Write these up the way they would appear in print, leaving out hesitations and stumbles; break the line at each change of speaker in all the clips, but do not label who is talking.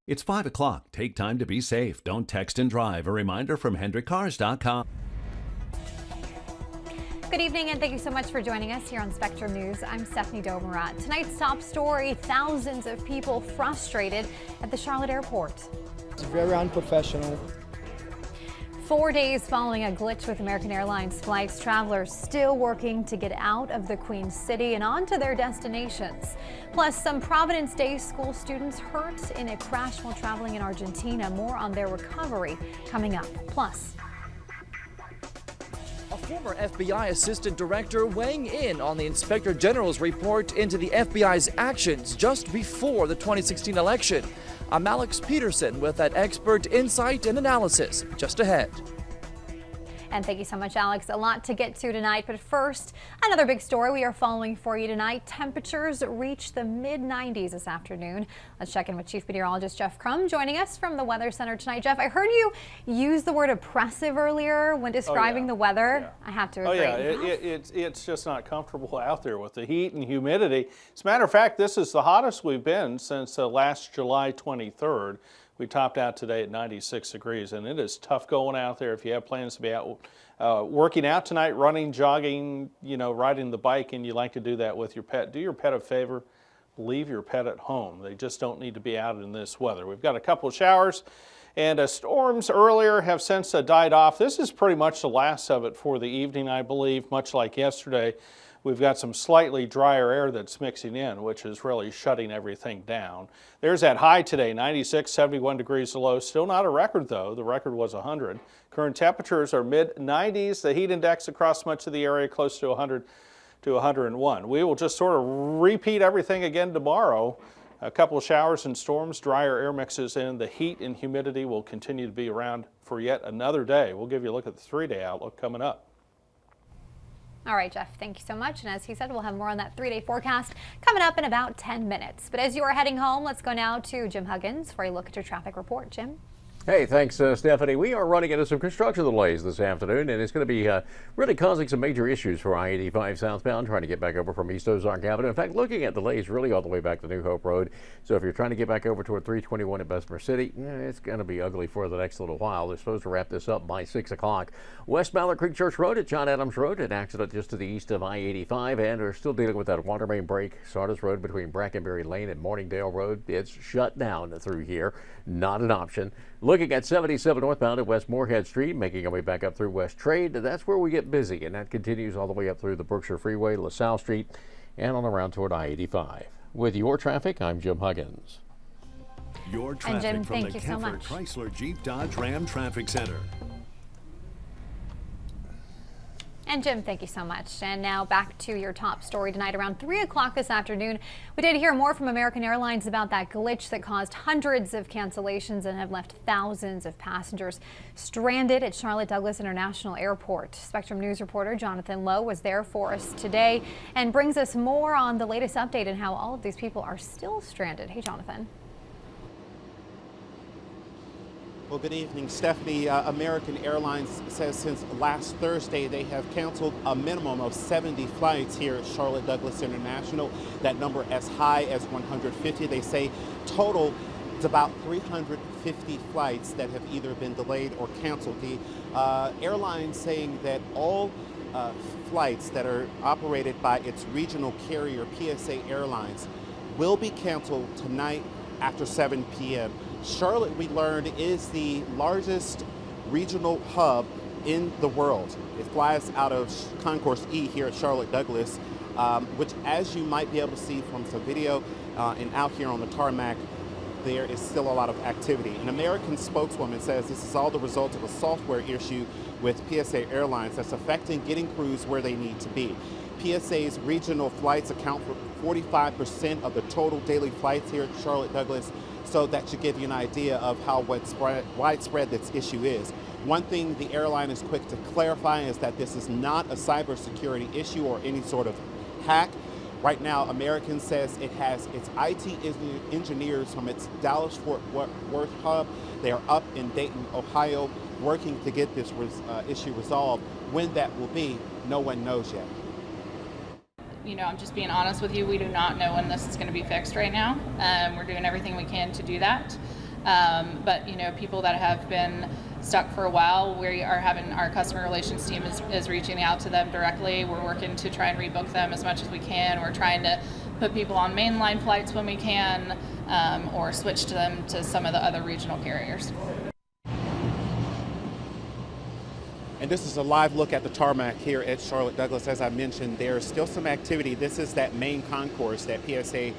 It's 5 o'clock. Take time to be safe. Don't text and drive. A reminder from HendrickCars.com.
Good evening, and thank you so much for joining us here on Spectrum News. I'm Stephanie Domerat. Tonight's top story, thousands of people frustrated at the Charlotte airport.
It's very unprofessional.
4 days following a glitch with American Airlines flights, travelers still working to get out of the Queen City and on to their destinations. Plus, some Providence Day school students hurt in a crash while traveling in Argentina. More on their recovery coming up. Plus,
a former FBI assistant director weighing in on the Inspector General's report into the FBI's actions just before the 2016 election. I'm Alex Peterson with that expert insight and analysis just ahead.
and thank you so much, Alex. A lot to get to tonight, but first, another big story we are following for you tonight. Temperatures reach the mid-90s this afternoon. Let's check in with Chief Meteorologist Jeff Crum joining us from the Weather Center tonight. Jeff, I heard you use the word oppressive earlier when describing the weather.
Yeah.
I have to agree.
It's just not comfortable out there with the heat and humidity. As a matter of fact, this is the hottest we've been since last July 23rd. We topped out today at 96 degrees, and it is tough going out there. If you have plans to be out working out tonight, running, jogging, riding the bike, and you like to do that with your pet, do your pet a favor. Leave your pet at home. They just don't need to be out in this weather. We've got a couple of showers, and storms earlier have since died off. This is pretty much the last of it for the evening, I believe, much like yesterday. We've got some slightly drier air that's mixing in, which is really shutting everything down. There's that high today, 96, 71 degrees low. Still not a record, though. The record was 100. Current temperatures are mid-90s. The heat index across much of the area close to 100 to 101. We will just sort of repeat everything again tomorrow. A couple of showers and storms, drier air mixes in. The heat and humidity will continue to be around for yet another day. We'll give you a look at the 3-day outlook coming up.
All right, Jeff, thank you so much. And as he said, we'll have more on that 3-day forecast coming up in about 10 minutes. But as you are heading home, let's go now to Jim Huggins for a look at your traffic report. Jim?
Hey, thanks, Stephanie. We are running into some construction delays this afternoon, and it's going to be really causing some major issues for I-85 southbound, trying to get back over from East Ozark Avenue. In fact, looking at delays really all the way back to New Hope Road. So if you're trying to get back over toward 321 at Bessemer City, it's going to be ugly for the next little while. They're supposed to wrap this up by 6 o'clock. West Mallard Creek Church Road at John Adams Road, an accident just to the east of I-85, and we're still dealing with that water main break. Sardis Road between Brackenberry Lane and Morningdale Road. It's shut down through here. Not an option. Looking at 77 northbound at West Moorhead Street, making our way back up through West Trade. That's where we get busy, and that continues all the way up through the Berkshire Freeway, LaSalle Street, and on around toward I-85. With your traffic, I'm Jim Huggins.
Your traffic
Jim,
from the
thank you so
Keffer
much.
Chrysler Jeep Dodge Ram Traffic Center.
And Jim, thank you so much. And now back to your top story tonight. Around 3 o'clock this afternoon, we did hear more from American Airlines about that glitch that caused hundreds of cancellations and have left thousands of passengers stranded at Charlotte Douglas International Airport. Spectrum News reporter Jonathan Lowe was there for us today and brings us more on the latest update and how all of these people are still stranded. Hey, Jonathan.
Well, good evening, Stephanie. American Airlines says since last Thursday they have canceled a minimum of 70 flights here at Charlotte Douglas International. That number as high as 150. They say total it's about 350 flights that have either been delayed or canceled. The airline saying that all flights that are operated by its regional carrier, PSA Airlines, will be canceled tonight after 7 p.m. Charlotte, we learned, is the largest regional hub in the world. It flies out of Concourse E here at Charlotte Douglas, which, as you might be able to see from some video and out here on the tarmac, there is still a lot of activity. An American spokeswoman says this is all the result of a software issue with PSA Airlines that's affecting getting crews where they need to be. PSA's regional flights account for 45% of the total daily flights here at Charlotte Douglas. So that should give you an idea of how widespread this issue is. One thing the airline is quick to clarify is that this is not a cybersecurity issue or any sort of hack. Right now, American says it has its IT engineers from its Dallas-Fort Worth hub. They are up in Dayton, Ohio, working to get this issue resolved. When that will be, no one knows yet.
I'm just being honest with you. We do not know when this is going to be fixed right now. We're doing everything we can to do that. But you know, people that have been stuck for a while, we are having our customer relations team is reaching out to them directly. We're working to try and rebook them as much as we can. We're trying to put people on mainline flights when we can, or switch to them to some of the other regional carriers.
And this is a live look at the tarmac here at Charlotte Douglas. As I mentioned, there's still some activity. This is that main concourse that PSA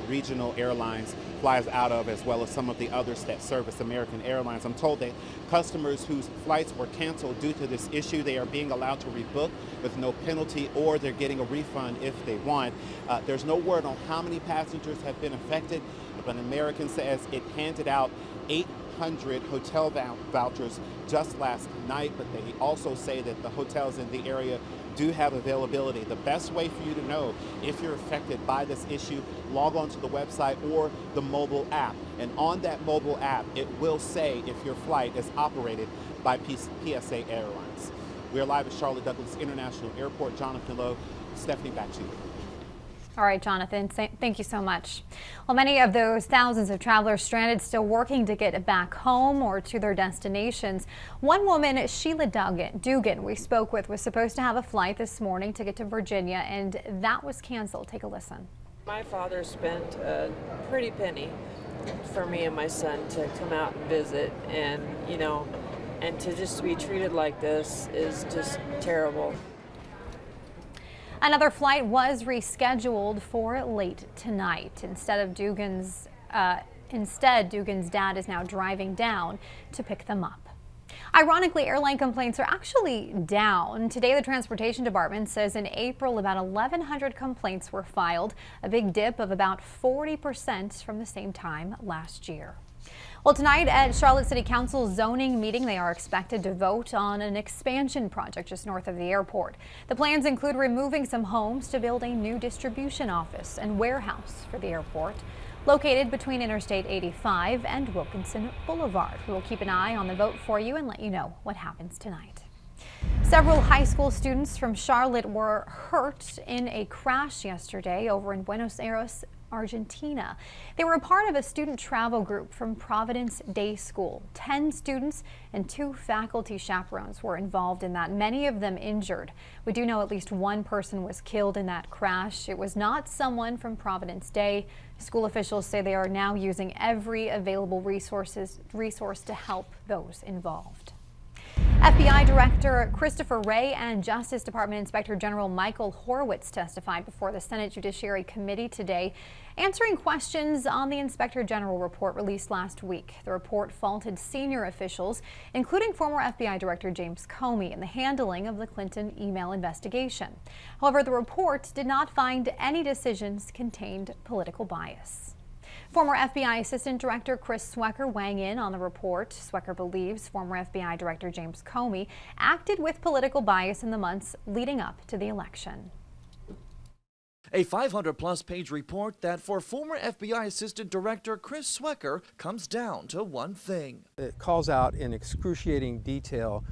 Regional Airlines flies out of, as well as some of the others that service American Airlines. I'm told that customers whose flights were canceled due to this issue, they are being allowed to rebook with no penalty, or they're getting a refund if they want. There's no word on how many passengers have been affected, but American says it handed out 800 hotel vouchers just last night, but they also say that the hotels in the area do have availability. The best way for you to know if you're affected by this issue, log on to the website or the mobile app. And on that mobile app, it will say if your flight is operated by PSA Airlines. We're live at Charlotte Douglas International Airport. Jonathan Lowe, Stephanie, back to you.
All right, Jonathan, thank you so much. Well, many of those thousands of travelers stranded still working to get back home or to their destinations. One woman, Sheila Dugan, we spoke with, was supposed to have a flight this morning to get to Virginia, and that was canceled. Take a listen.
My father spent a pretty penny for me and my son to come out and visit, and, you know, and to just be treated like this is just terrible.
Another flight was rescheduled for late tonight. Instead, Dugan's dad is now driving down to pick them up. Ironically, airline complaints are actually down. Today, the Transportation Department says in April, about 1,100 complaints were filed, a big dip of about 40% from the same time last year. Well, tonight at Charlotte City Council's zoning meeting, they are expected to vote on an expansion project just north of the airport. The plans include removing some homes to build a new distribution office and warehouse for the airport, located between Interstate 85 and Wilkinson Boulevard. We will keep an eye on the vote for you and let you know what happens tonight. Several high school students from Charlotte were hurt in a crash yesterday over in Buenos Aires, Argentina. They were a part of a student travel group from Providence Day School. 10 students and 2 faculty chaperones were involved in that, many of them injured. We do know at least one person was killed in that crash. It was not someone from Providence Day. School officials say they are now using every available resource to help those involved. FBI Director Christopher Wray and Justice Department Inspector General Michael Horowitz testified before the Senate Judiciary Committee today, answering questions on the Inspector General report released last week. The report faulted senior officials, including former FBI Director James Comey, in the handling of the Clinton email investigation. However, the report did not find any decisions contained political bias. Former FBI Assistant Director Chris Swecker weighing in on the report. Swecker believes former FBI Director James Comey acted with political bias in the months leading up to the election.
A 500-plus page report that for former FBI Assistant Director Chris Swecker comes down to one thing.
It calls out in excruciating detail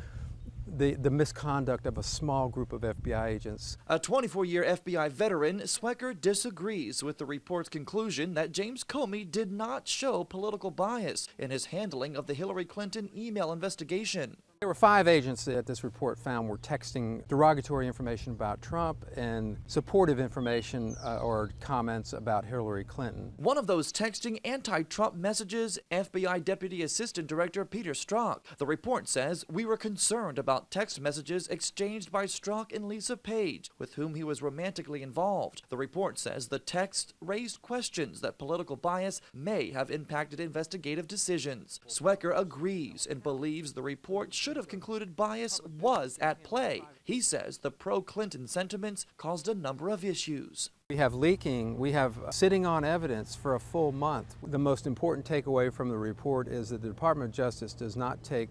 the misconduct of a small group of FBI agents.
A 24-year FBI veteran, Swecker disagrees with the report's conclusion that James Comey did not show political bias in his handling of the Hillary Clinton email investigation.
There were 5 agents that this report found were texting derogatory information about Trump and supportive information or comments about Hillary Clinton.
One of those texting anti-Trump messages, FBI Deputy Assistant Director Peter Strzok. The report says, "We were concerned about text messages exchanged by Strzok and Lisa Page, with whom he was romantically involved." The report says the text raised questions that political bias may have impacted investigative decisions. Swecker agrees and believes the report should have concluded bias was at play. He says the pro-Clinton sentiments caused a number of issues.
We have leaking, we have sitting on evidence for a full month. The most important takeaway from the report is that the Department of Justice does not take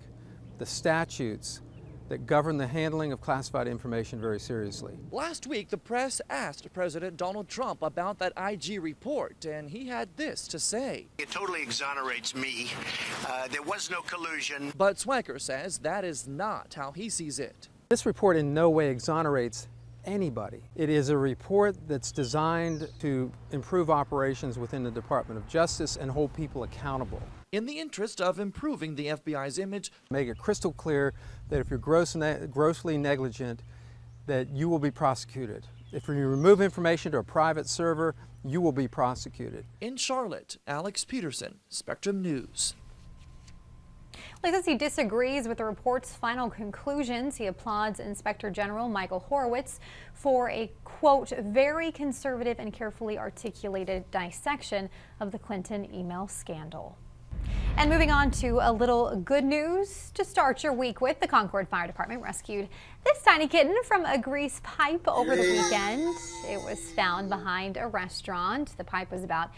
the statutes that govern the handling of classified information very seriously.
Last week, the press asked President Donald Trump about that IG report, and he had this to say.
It totally exonerates me. There was no collusion.
But Swecker says that is not how he sees it.
This report in no way exonerates anybody. It is a report that's designed to improve operations within the Department of Justice and hold people accountable.
In the interest of improving the FBI's image,
Make it crystal clear that if you're grossly negligent, that you will be prosecuted. If you remove information to a private server, you will be prosecuted.
in Charlotte, Alex Peterson, Spectrum News.
He says he disagrees with the report's final conclusions. He applauds Inspector General Michael Horowitz for a, quote, very conservative and carefully articulated dissection of the Clinton email scandal. And moving on to a little good news to start your week with. The Concord Fire Department rescued this tiny kitten from a grease pipe over the weekend. It was found behind a restaurant. The pipe was about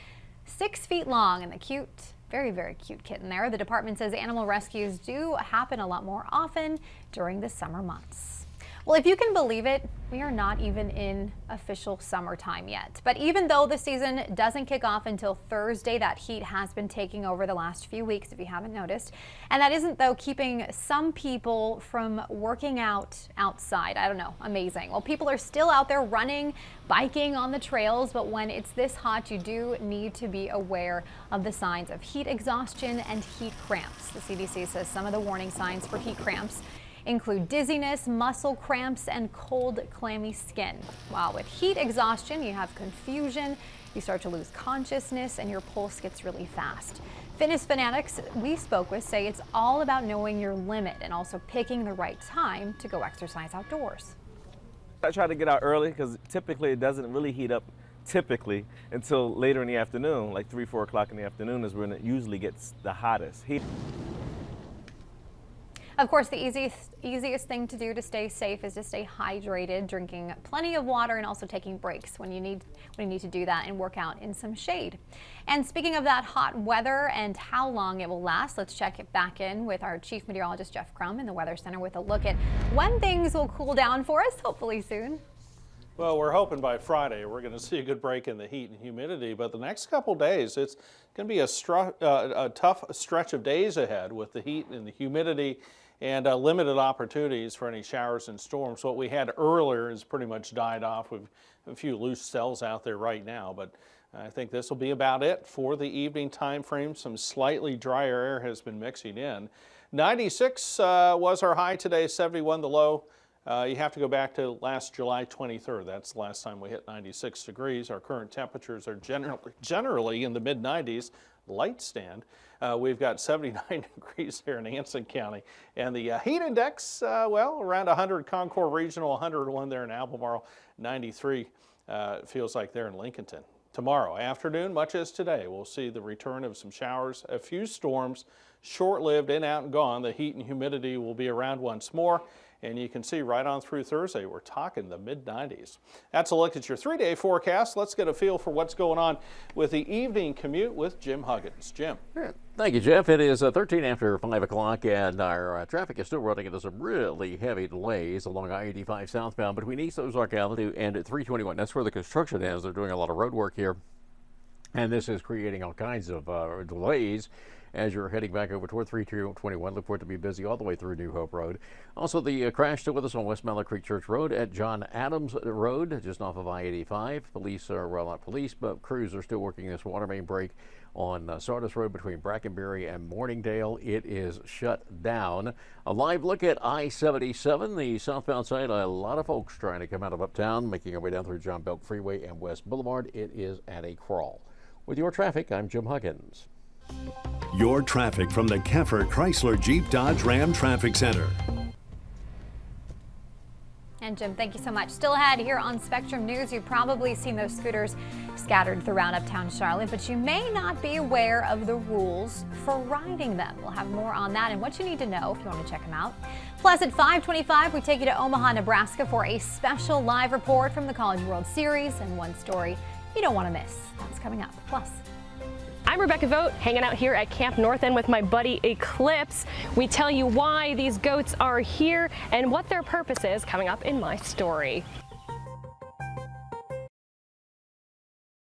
6 feet long, and the cute, very, very cute kitten there. The department says animal rescues do happen a lot more often during the summer months. Well, if you can believe it, we are not even in official summertime yet. But even though the season doesn't kick off until Thursday, that heat has been taking over the last few weeks, if you haven't noticed. And that isn't, though, keeping some people from working out outside. I don't know, amazing. Well, people are still out there running, biking on the trails, but when it's this hot, you do need to be aware of the signs of heat exhaustion and heat cramps. The CDC says some of the warning signs for heat cramps include dizziness, muscle cramps, and cold, clammy skin. While with heat exhaustion, you have confusion, you start to lose consciousness, and your pulse gets really fast. Fitness fanatics we spoke with say it's all about knowing your limit and also picking the right time to go exercise outdoors.
I try to get out early because typically it doesn't really heat up until later in the afternoon, like 3, 4 o'clock in the afternoon is when it usually gets the hottest heat.
Of course, the easiest thing to do to stay safe is to stay hydrated, drinking plenty of water and also taking breaks when you need to do that and work out in some shade. And speaking of that hot weather and how long it will last, let's check it back in with our Chief Meteorologist Jeff Crum in the Weather Center with a look at when things will cool down for us, hopefully soon.
Well, we're hoping by Friday we're going to see a good break in the heat and humidity, but the next couple days it's going to be a tough stretch of days ahead with the heat and the humidity and limited opportunities for any showers and storms. What we had earlier has pretty much died off. We've a few loose cells out there right now, but I think this will be about it for the evening time frame. Some slightly drier air has been mixing in. 96 was our high today, 71 the low. You have to go back to last July 23rd. That's the last time we hit 96 degrees. Our current temperatures are generally in the mid-90s. Light stand. We've got 79 degrees here in Anson County. And the heat index, well, around 100 Concord Regional, 101 there in Albemarle, 93 feels like there in Lincolnton. Tomorrow afternoon, much as today, we'll see the return of some showers, a few storms, short-lived, in, out, and gone. The heat and humidity will be around once more. And you can see right on through Thursday, we're talking the mid-90s. That's a look at your 3-day forecast. Let's get a feel for what's going on with the evening commute with Jim Huggins. Jim.
Thank you, Jeff. It is 13 after 5 o'clock, and our traffic is still running into some really heavy delays along I-85 southbound between East Ozark Avenue and 321. That's where the construction is. They're doing a lot of road work here, and this is creating all kinds of delays as you're heading back over toward 321. Look for it to be busy all the way through New Hope Road. Also, the crash still with us on West Mallard Creek Church Road at John Adams Road, just off of I-85. Police are, well, not police, but crews are still working this water main break on Sardis Road between Brackenberry and Morningdale. It is shut down. A live look at I-77, the southbound side. A lot of folks trying to come out of uptown, making their way down through John Belk Freeway and West Boulevard. It is at a crawl. With your traffic, I'm Jim Huggins.
Your traffic from the Keffer Chrysler Jeep Dodge Ram Traffic Center.
And Jim, thank you so much. Still ahead here on Spectrum News, you've probably seen those scooters scattered throughout uptown Charlotte, but you may not be aware of the rules for riding them. We'll have more on that and what you need to know if you want to check them out. Plus at 5:25, we take you to Omaha, Nebraska for a special live report from the College World Series and one story you don't want to miss. That's coming up. Plus,
I'm Rebecca Vogt, hanging out here at Camp North End with my buddy Eclipse. We tell you why these goats are here and what their purpose is coming up in my story.